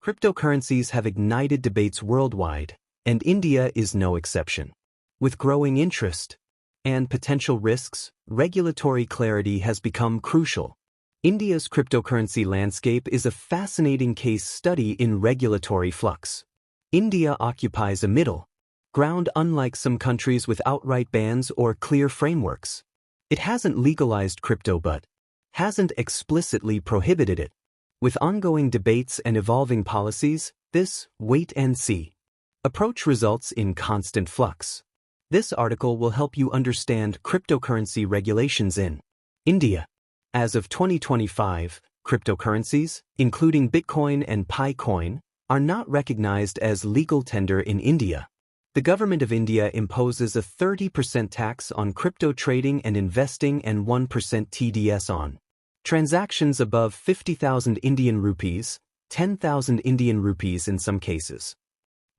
Cryptocurrencies have ignited debates worldwide, and India is no exception. With growing interest and potential risks, regulatory clarity has become crucial. India's cryptocurrency landscape is a fascinating case study in regulatory flux. India occupies a middle ground unlike some countries with outright bans or clear frameworks. It hasn't legalized crypto but hasn't explicitly prohibited it. With ongoing debates and evolving policies, this wait-and-see approach results in constant flux. This article will help you understand cryptocurrency regulations in India. As of 2025, cryptocurrencies, including Bitcoin and Picoin, are not recognized as legal tender in India. The government of India imposes a 30% tax on crypto trading and investing and 1% TDS on transactions above 50,000 Indian rupees, 10,000 Indian rupees in some cases.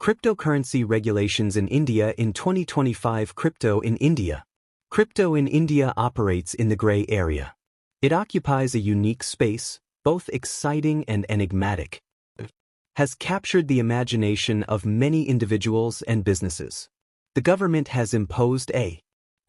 Cryptocurrency regulations in India in 2025. Crypto in India. Crypto in India operates in the gray area. It occupies a unique space, both exciting and enigmatic. Has captured the imagination of many individuals and businesses. The government has imposed a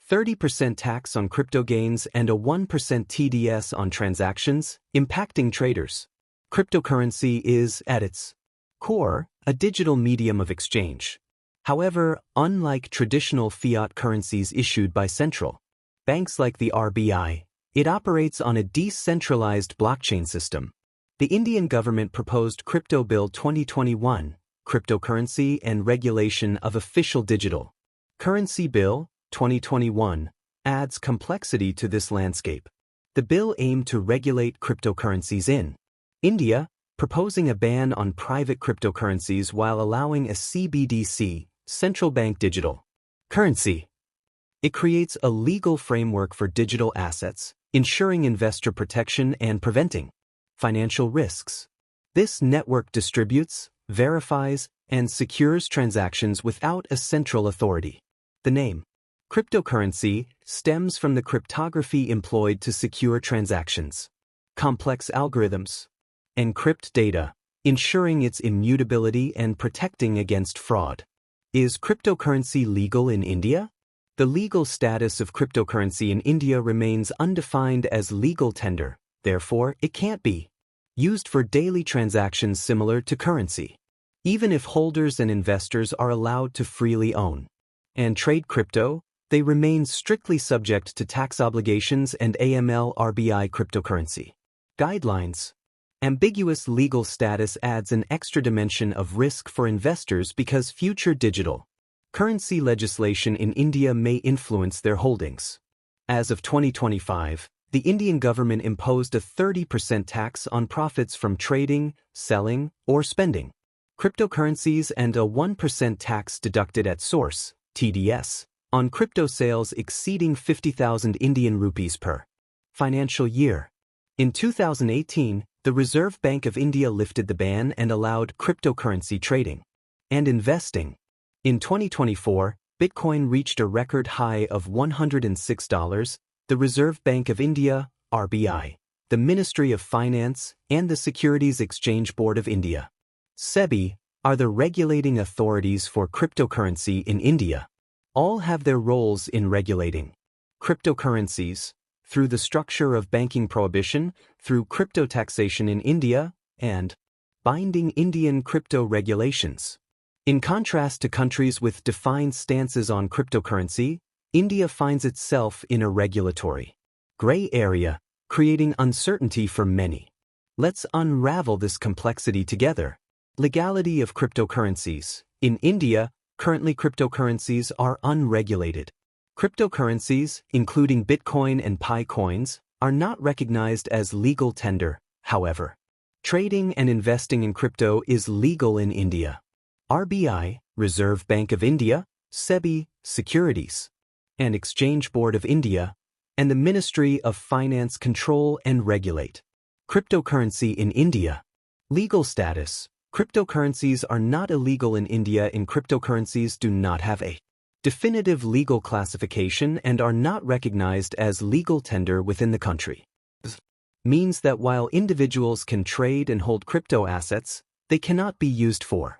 30% tax on crypto gains and a 1% TDS on transactions, impacting traders. Cryptocurrency is, at its core, a digital medium of exchange. However, unlike traditional fiat currencies issued by central banks like the RBI, it operates on a decentralized blockchain system. The Indian government proposed Crypto Bill 2021, Cryptocurrency and Regulation of Official Digital Currency Bill 2021, adds complexity to this landscape. The bill aimed to regulate cryptocurrencies in India, proposing a ban on private cryptocurrencies while allowing a CBDC, central bank digital currency. It creates a legal framework for digital assets, ensuring investor protection and preventing financial risks. This network distributes, verifies, and secures transactions without a central authority. The name cryptocurrency stems from the cryptography employed to secure transactions. Complex algorithms encrypt data, ensuring its immutability and protecting against fraud. Is cryptocurrency legal in India? The legal status of cryptocurrency in India remains undefined as legal tender, therefore it can't be used for daily transactions similar to currency. Even if holders and investors are allowed to freely own and trade crypto, they remain strictly subject to tax obligations and AML/RBI cryptocurrency guidelines. Ambiguous legal status adds an extra dimension of risk for investors because future digital currency legislation in India may influence their holdings. As of 2025, the Indian government imposed a 30% tax on profits from trading, selling, or spending cryptocurrencies and a 1% tax deducted at source, TDS, on crypto sales exceeding 50,000 Indian rupees per financial year. In 2018, the Reserve Bank of India lifted the ban and allowed cryptocurrency trading and investing. In 2024, Bitcoin reached a record high of $106. The Reserve Bank of India, RBI, the Ministry of Finance, and the Securities Exchange Board of India, SEBI, are the regulating authorities for cryptocurrency in India. All have their roles in regulating cryptocurrencies through the structure of banking prohibition, through crypto taxation in India, and binding Indian crypto regulations. In contrast to countries with defined stances on cryptocurrency, India finds itself in a regulatory gray area, creating uncertainty for many. Let's unravel this complexity together. Legality of cryptocurrencies. In India, currently cryptocurrencies are unregulated. Cryptocurrencies, including Bitcoin and Picoins, are not recognized as legal tender, however. Trading and investing in crypto is legal in India. RBI, Reserve Bank of India, SEBI, Securities and Exchange Board of India, and the Ministry of Finance control and regulate cryptocurrency in India. Legal status. Cryptocurrencies are not illegal in India. Cryptocurrencies do not have a definitive legal classification and are not recognized as legal tender within the country. Means that while individuals can trade and hold crypto assets, They cannot be used for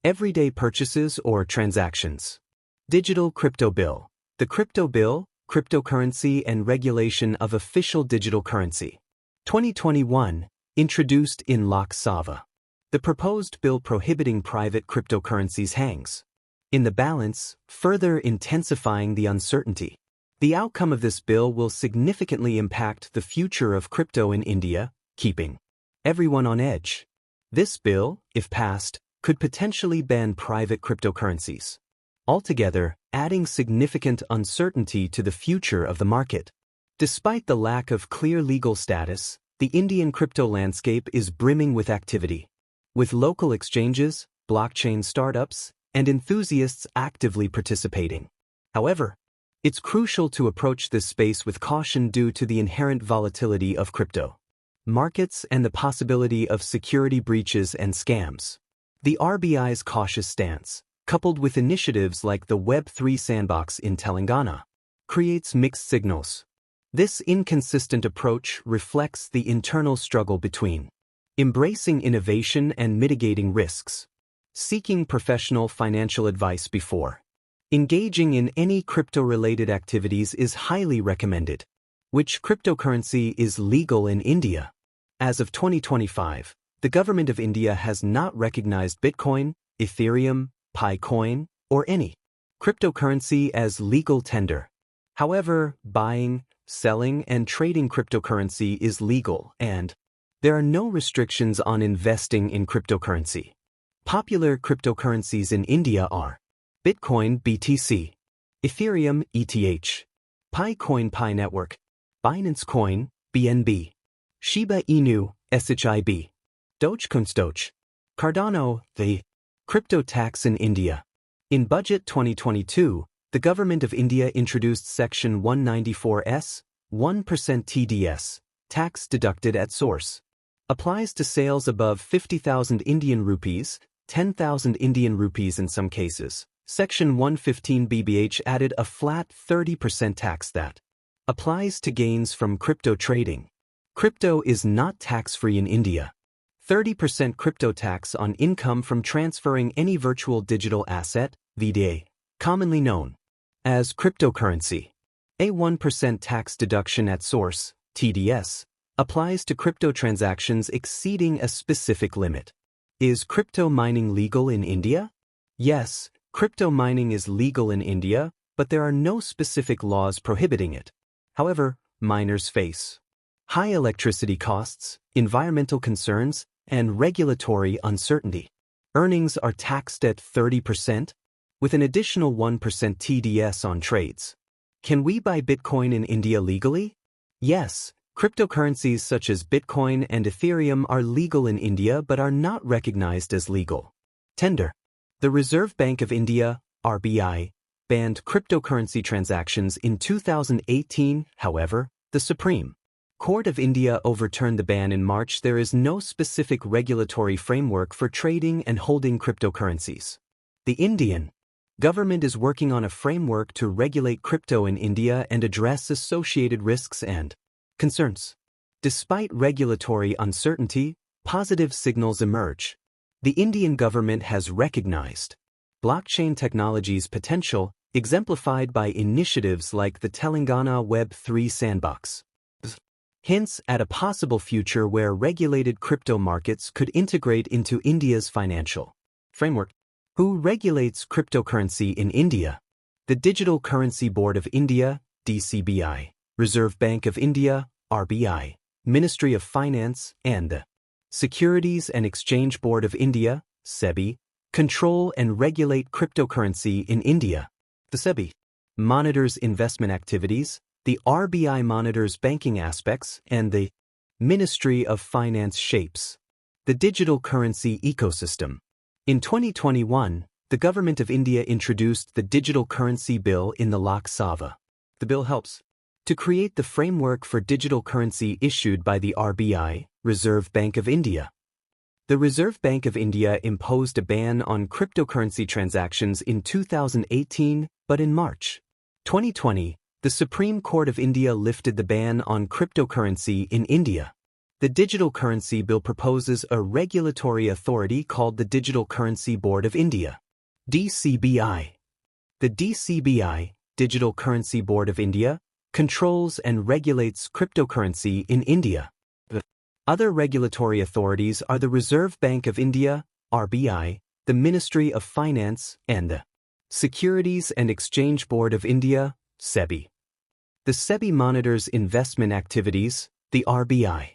everyday purchases or transactions. Digital Crypto Bill. The Crypto Bill, Cryptocurrency and Regulation of Official Digital Currency. 2021, introduced in Lok Sabha. The proposed bill prohibiting private cryptocurrencies hangs in the balance, further intensifying the uncertainty. The outcome of this bill will significantly impact the future of crypto in India, keeping everyone on edge. This bill, if passed, could potentially ban private cryptocurrencies altogether, adding significant uncertainty to the future of the market. Despite the lack of clear legal status, the Indian crypto landscape is brimming with activity, with local exchanges, blockchain startups, and enthusiasts actively participating. However, it's crucial to approach this space with caution due to the inherent volatility of crypto markets and the possibility of security breaches and scams. The RBI's cautious stance, coupled with initiatives like the Web3 sandbox in Telangana, creates mixed signals. This inconsistent approach reflects the internal struggle between embracing innovation and mitigating risks, seeking professional financial advice before engaging in any crypto-related activities is highly recommended. Which cryptocurrency is legal in India? As of 2025, the government of India has not recognized Bitcoin, Ethereum, Picoin, or any cryptocurrency as legal tender. However, buying, selling, and trading cryptocurrency is legal, and there are no restrictions on investing in cryptocurrency. Popular cryptocurrencies in India are Bitcoin (BTC), Ethereum (ETH), Picoin Pi Network, Binance Coin (BNB), Shiba Inu (SHIB), Dogecoin Doge, Cardano. The crypto tax in India. In Budget 2022, the Government of India introduced Section 194S, 1% TDS, tax deducted at source. Applies to sales above 50,000 Indian rupees, 10,000 Indian rupees in some cases. Section 115 BBH added a flat 30% tax that applies to gains from crypto trading. Crypto is not tax-free in India. 30% crypto tax on income from transferring any virtual digital asset, VDA, commonly known as cryptocurrency. A 1% tax deduction at source, TDS, applies to crypto transactions exceeding a specific limit. Is crypto mining legal in India? Yes, crypto mining is legal in India, but there are no specific laws prohibiting it. However, miners face high electricity costs, environmental concerns, and regulatory uncertainty. Earnings are taxed at 30%, with an additional 1% TDS on trades. Can we buy Bitcoin in India legally? Yes, cryptocurrencies such as Bitcoin and Ethereum are legal in India but are not recognized as legal tender. The Reserve Bank of India, RBI, banned cryptocurrency transactions in 2018. However, the Supreme Court of India overturned the ban in March. There is no specific regulatory framework for trading and holding cryptocurrencies. The Indian government is working on a framework to regulate crypto in India and address associated risks and concerns. Despite regulatory uncertainty, positive signals emerge. The Indian government has recognized blockchain technology's potential, exemplified by initiatives like the Telangana Web3 sandbox. Hints at a possible future where regulated crypto markets could integrate into India's financial framework. Who regulates cryptocurrency in India? The Digital Currency Board of India, DCBI, Reserve Bank of India, RBI, Ministry of Finance, and the Securities and Exchange Board of India, SEBI, control and regulate cryptocurrency in India. The SEBI monitors investment activities, the RBI monitors banking aspects, and the Ministry of Finance shapes the digital currency ecosystem. In 2021, the Government of India introduced the Digital Currency Bill in the Lok Sabha. The bill helps to create the framework for digital currency issued by the RBI, Reserve Bank of India. The Reserve Bank of India imposed a ban on cryptocurrency transactions in 2018, but in March 2020, the Supreme Court of India lifted the ban on cryptocurrency in India. The Digital Currency Bill proposes a regulatory authority called the Digital Currency Board of India, DCBI. The DCBI, Digital Currency Board of India, controls and regulates cryptocurrency in India. Other regulatory authorities are the Reserve Bank of India, RBI, the Ministry of Finance, and the Securities and Exchange Board of India, SEBI. The SEBI monitors investment activities, the RBI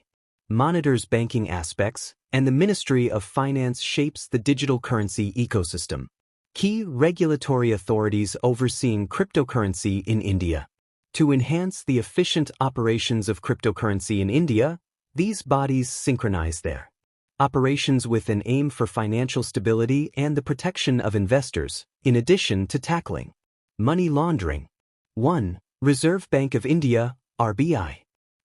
monitors banking aspects, and the Ministry of Finance shapes the digital currency ecosystem. Key regulatory authorities overseeing cryptocurrency in India. To enhance the efficient operations of cryptocurrency in India, these bodies synchronize their operations with an aim for financial stability and the protection of investors, in addition to tackling money laundering. 1. Reserve Bank of India, RBI.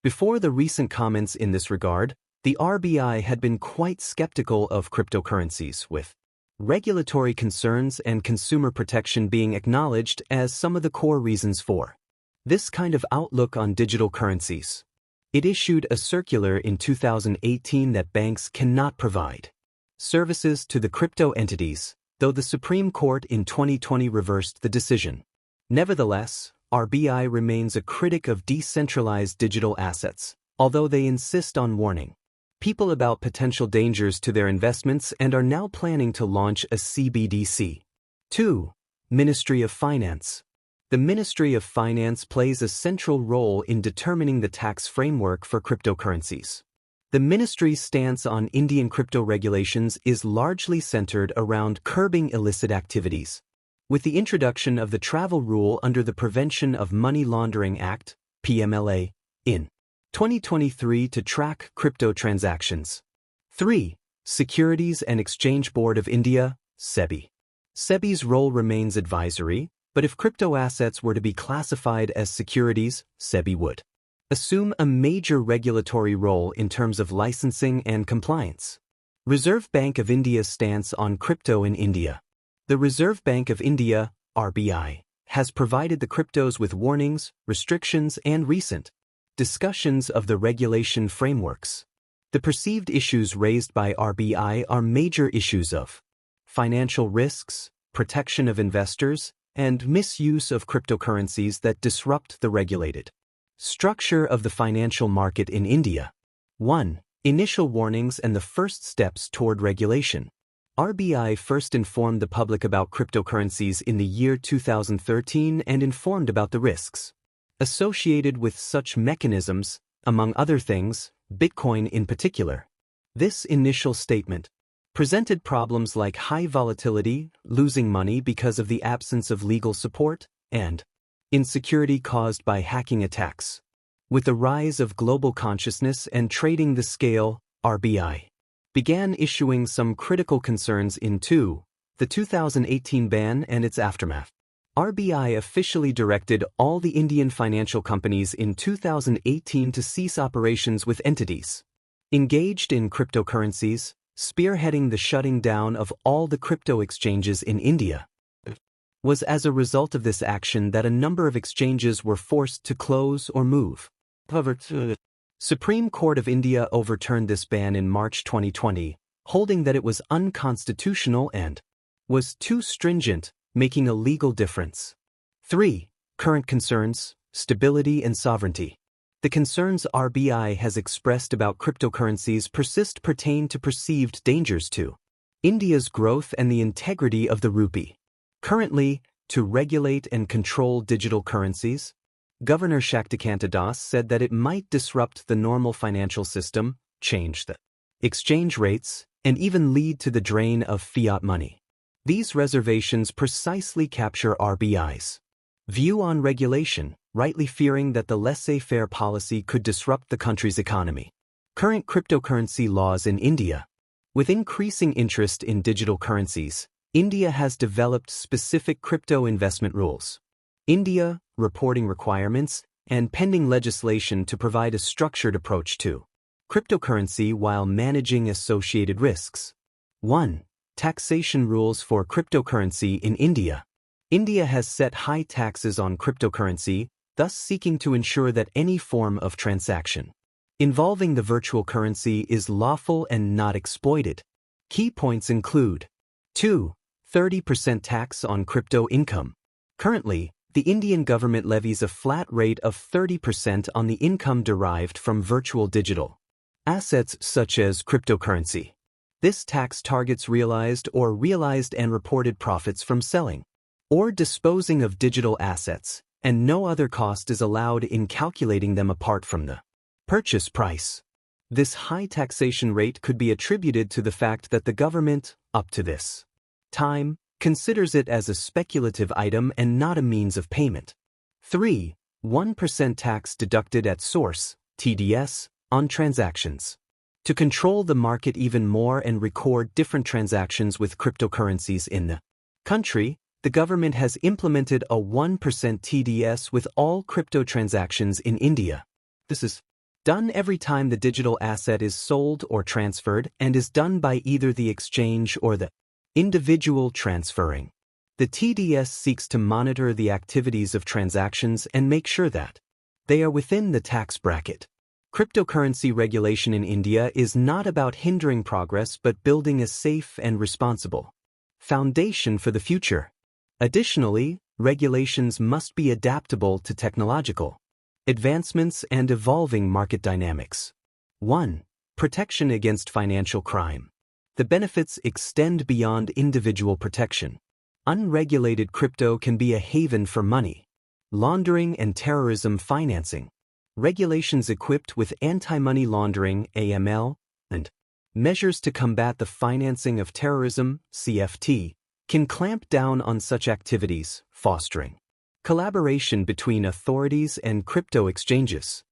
Before the recent comments in this regard, the RBI had been quite skeptical of cryptocurrencies, with regulatory concerns and consumer protection being acknowledged as some of the core reasons for this kind of outlook on digital currencies. It issued a circular in 2018 that banks cannot provide services to the crypto entities, though the Supreme Court in 2020 reversed the decision. Nevertheless, RBI remains a critic of decentralized digital assets, although they insist on warning people about potential dangers to their investments and are now planning to launch a CBDC. 2. Ministry of Finance. The Ministry of Finance plays a central role in determining the tax framework for cryptocurrencies. The ministry's stance on Indian crypto regulations is largely centered around curbing illicit activities. With the introduction of the travel rule under the Prevention of Money Laundering Act, PMLA, in 2023 to track crypto transactions. 3. Securities and Exchange Board of India, SEBI. SEBI's role remains advisory, but if crypto assets were to be classified as securities, SEBI would assume a major regulatory role in terms of licensing and compliance. Reserve Bank of India's stance on crypto in India. The Reserve Bank of India, RBI, has provided the cryptos with warnings, restrictions, and recent discussions of the regulation frameworks. The perceived issues raised by RBI are major issues of financial risks, protection of investors, and misuse of cryptocurrencies that disrupt the regulated structure of the financial market in India. 1. Initial warnings and the first steps toward regulation. RBI first informed the public about cryptocurrencies in the year 2013 and informed about the risks associated with such mechanisms, among other things, Bitcoin in particular. This initial statement presented problems like high volatility, losing money because of the absence of legal support, and insecurity caused by hacking attacks. With the rise of global consciousness and trading the scale, RBI began issuing some critical concerns into the 2018 ban and its aftermath. RBI officially directed all the Indian financial companies in 2018 to cease operations with entities engaged in cryptocurrencies, spearheading the shutting down of all the crypto exchanges in India. It was as a result of this action that a number of exchanges were forced to close or move. Supreme Court of India overturned this ban in March 2020, holding that it was unconstitutional and was too stringent, making a legal difference. 3. Current concerns, stability and sovereignty. The concerns RBI has expressed about cryptocurrencies pertain to perceived dangers to India's growth and the integrity of the rupee. Currently, to regulate and control digital currencies, Governor Shaktikanta Das said that it might disrupt the normal financial system, change the exchange rates, and even lead to the drain of fiat money. These reservations precisely capture RBI's view on regulation, rightly fearing that the laissez-faire policy could disrupt the country's economy. Current cryptocurrency laws in India. With increasing interest in digital currencies, India has developed specific crypto investment rules. India, reporting requirements, and pending legislation to provide a structured approach to cryptocurrency while managing associated risks. 1. Taxation rules for cryptocurrency in India. India has set high taxes on cryptocurrency, thus seeking to ensure that any form of transaction involving the virtual currency is lawful and not exploited. Key points include 2. 30% tax on crypto income. Currently, the Indian government levies a flat rate of 30% on the income derived from virtual digital assets such as cryptocurrency. This tax targets realized and reported profits from selling or disposing of digital assets, and no other cost is allowed in calculating them apart from the purchase price. This high taxation rate could be attributed to the fact that the government, up to this time, considers it as a speculative item and not a means of payment. 3. 1% tax deducted at source, TDS, on transactions. To control the market even more and record different transactions with cryptocurrencies in the country, the government has implemented a 1% TDS with all crypto transactions in India. This is done every time the digital asset is sold or transferred and is done by either the exchange or the individual transferring. The TDS seeks to monitor the activities of transactions and make sure that they are within the tax bracket. Cryptocurrency regulation in India is not about hindering progress but building a safe and responsible foundation for the future. Additionally, regulations must be adaptable to technological advancements and evolving market dynamics. 1. Protection against financial crime. The benefits extend beyond individual protection. Unregulated crypto can be a haven for money laundering and terrorism financing. Regulations equipped with anti-money laundering (AML) and measures to combat the financing of terrorism (CFT) can clamp down on such activities, fostering collaboration between authorities and crypto exchanges.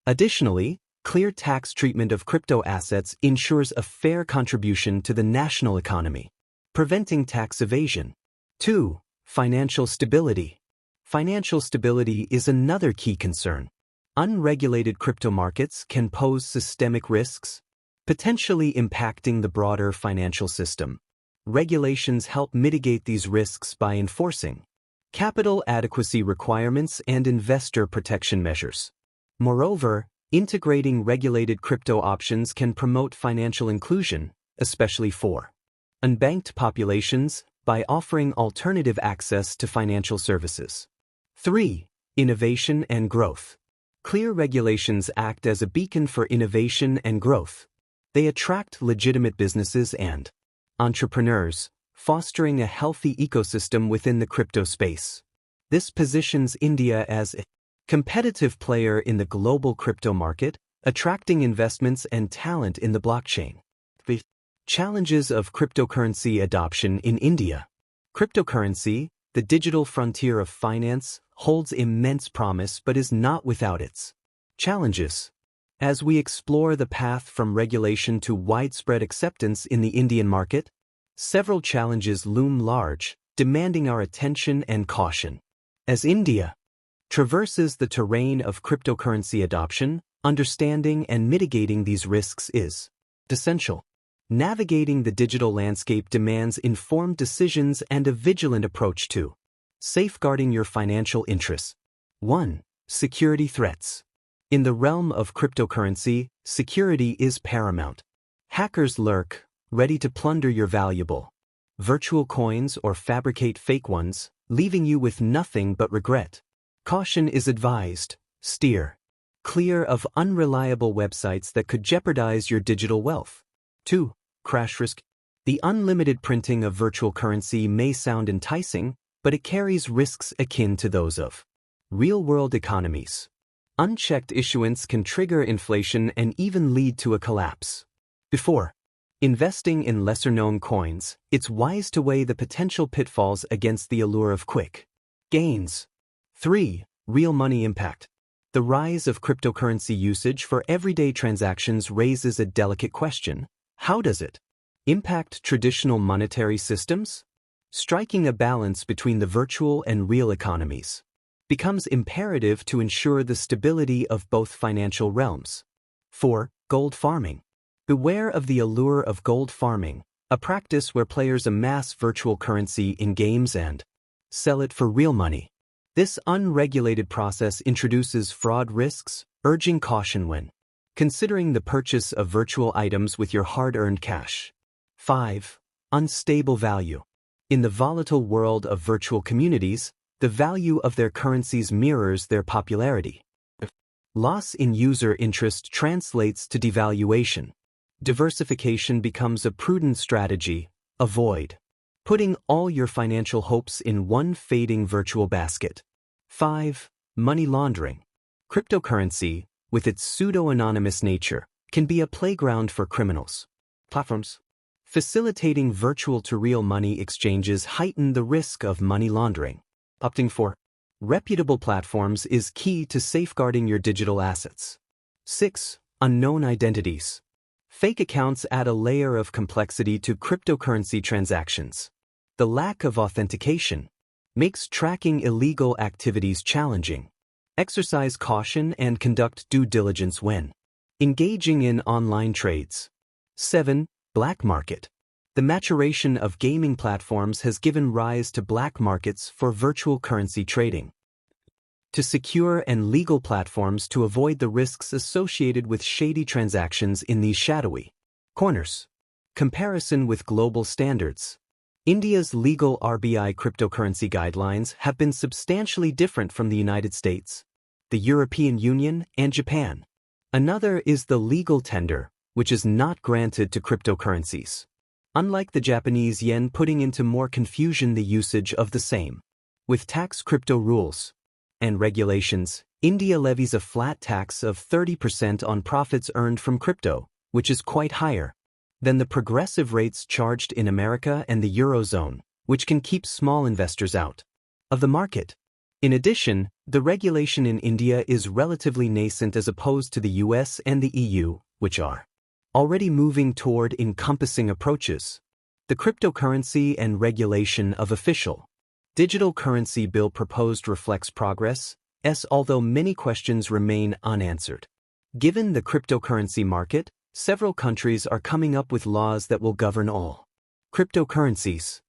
Additionally, clear tax treatment of crypto assets ensures a fair contribution to the national economy, preventing tax evasion. 2. Financial stability. Financial stability is another key concern. Unregulated crypto markets can pose systemic risks, potentially impacting the broader financial system. Regulations help mitigate these risks by enforcing capital adequacy requirements and investor protection measures. Moreover, integrating regulated crypto options can promote financial inclusion, especially for unbanked populations, by offering alternative access to financial services. 3. Innovation and growth. Clear regulations act as a beacon for innovation and growth. They attract legitimate businesses and entrepreneurs, fostering a healthy ecosystem within the crypto space. This positions India as a competitive player in the global crypto market, attracting investments and talent in the blockchain. The challenges of cryptocurrency adoption in India. Cryptocurrency, the digital frontier of finance, holds immense promise but is not without its challenges. As we explore the path from regulation to widespread acceptance in the Indian market, several challenges loom large, demanding our attention and caution. As India traverses the terrain of cryptocurrency adoption, understanding and mitigating these risks is essential. Navigating the digital landscape demands informed decisions and a vigilant approach to safeguarding your financial interests. 1. Security threats. In the realm of cryptocurrency, security is paramount. Hackers lurk, ready to plunder your valuable virtual coins or fabricate fake ones, leaving you with nothing but regret. Caution is advised. Steer clear of unreliable websites that could jeopardize your digital wealth. 2. Crash risk. The unlimited printing of virtual currency may sound enticing, but it carries risks akin to those of real-world economies. Unchecked issuance can trigger inflation and even lead to a collapse. Before investing in lesser-known coins, it's wise to weigh the potential pitfalls against the allure of quick gains. 3. Real money impact. The rise of cryptocurrency usage for everyday transactions raises a delicate question. How does it impact traditional monetary systems? Striking a balance between the virtual and real economies becomes imperative to ensure the stability of both financial realms. 4. Gold farming. Beware of the allure of gold farming, a practice where players amass virtual currency in games and sell it for real money. This unregulated process introduces fraud risks, urging caution when considering the purchase of virtual items with your hard-earned cash. 5. Unstable value. In the volatile world of virtual communities, the value of their currencies mirrors their popularity. Loss in user interest translates to devaluation. Diversification becomes a prudent strategy. Avoid putting all your financial hopes in one fading virtual basket. 5. Money laundering. Cryptocurrency, with its pseudo-anonymous nature, can be a playground for criminals. Platforms facilitating virtual-to-real money exchanges heighten the risk of money laundering. Opting for reputable platforms is key to safeguarding your digital assets. 6. Unknown identities. Fake accounts add a layer of complexity to cryptocurrency transactions. The lack of authentication makes tracking illegal activities challenging. Exercise caution and conduct due diligence when engaging in online trades. 7. Black market. The maturation of gaming platforms has given rise to black markets for virtual currency trading. To secure and legal platforms to avoid the risks associated with shady transactions in these shadowy corners. Comparison with global standards. India's legal RBI cryptocurrency guidelines have been substantially different from the United States, the European Union, and Japan. Another is the legal tender, which is not granted to cryptocurrencies, unlike the Japanese yen, putting into more confusion the usage of the same. With tax crypto rules and regulations, India levies a flat tax of 30% on profits earned from crypto, which is quite higher than the progressive rates charged in America and the Eurozone, which can keep small investors out of the market. In addition, the regulation in India is relatively nascent as opposed to the US and the EU, which are already moving toward encompassing approaches. The cryptocurrency and regulation of official digital currency bill proposed reflects progress, although many questions remain unanswered. Given the cryptocurrency market, several countries are coming up with laws that will govern all cryptocurrencies.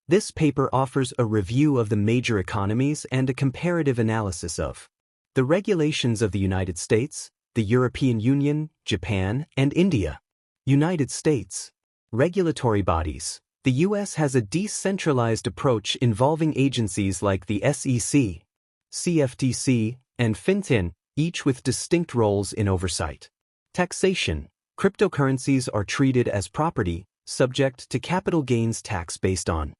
This paper offers a review of the major economies and a comparative analysis of the regulations of the United States, the European Union, Japan, and India. United States regulatory bodies. The U.S. has a decentralized approach involving agencies like the SEC, CFTC, and FinCEN, each with distinct roles in oversight. Taxation. Cryptocurrencies are treated as property, subject to capital gains tax based on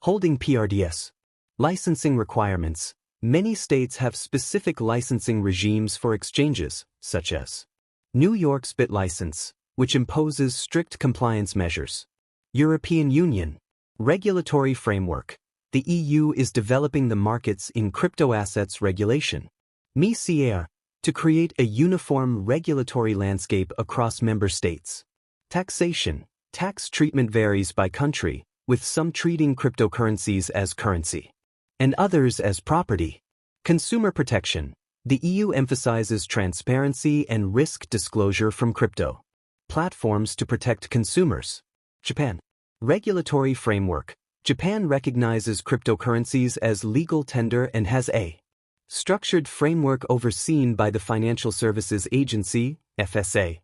holding PRDS. Licensing requirements. Many states have specific licensing regimes for exchanges, such as New York's BitLicense, which imposes strict compliance measures. European Union regulatory framework. The EU is developing the markets in crypto assets regulation, MiCR, to create a uniform regulatory landscape across member states. Taxation. Tax treatment varies by country, with some treating cryptocurrencies as currency and others as property. Consumer protection. The EU emphasizes transparency and risk disclosure from crypto platforms to protect consumers. Japan regulatory framework. Japan recognizes cryptocurrencies as legal tender and has a structured framework overseen by the Financial Services Agency, FSA.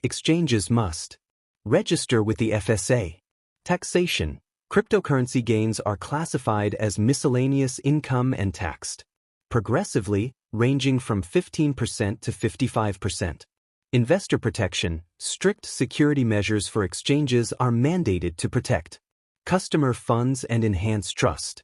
Exchanges must register with the FSA. Taxation. Cryptocurrency gains are classified as miscellaneous income and taxed progressively, ranging from 15% to 55%. Investor protection. Strict security measures for exchanges are mandated to protect customer funds and enhance trust.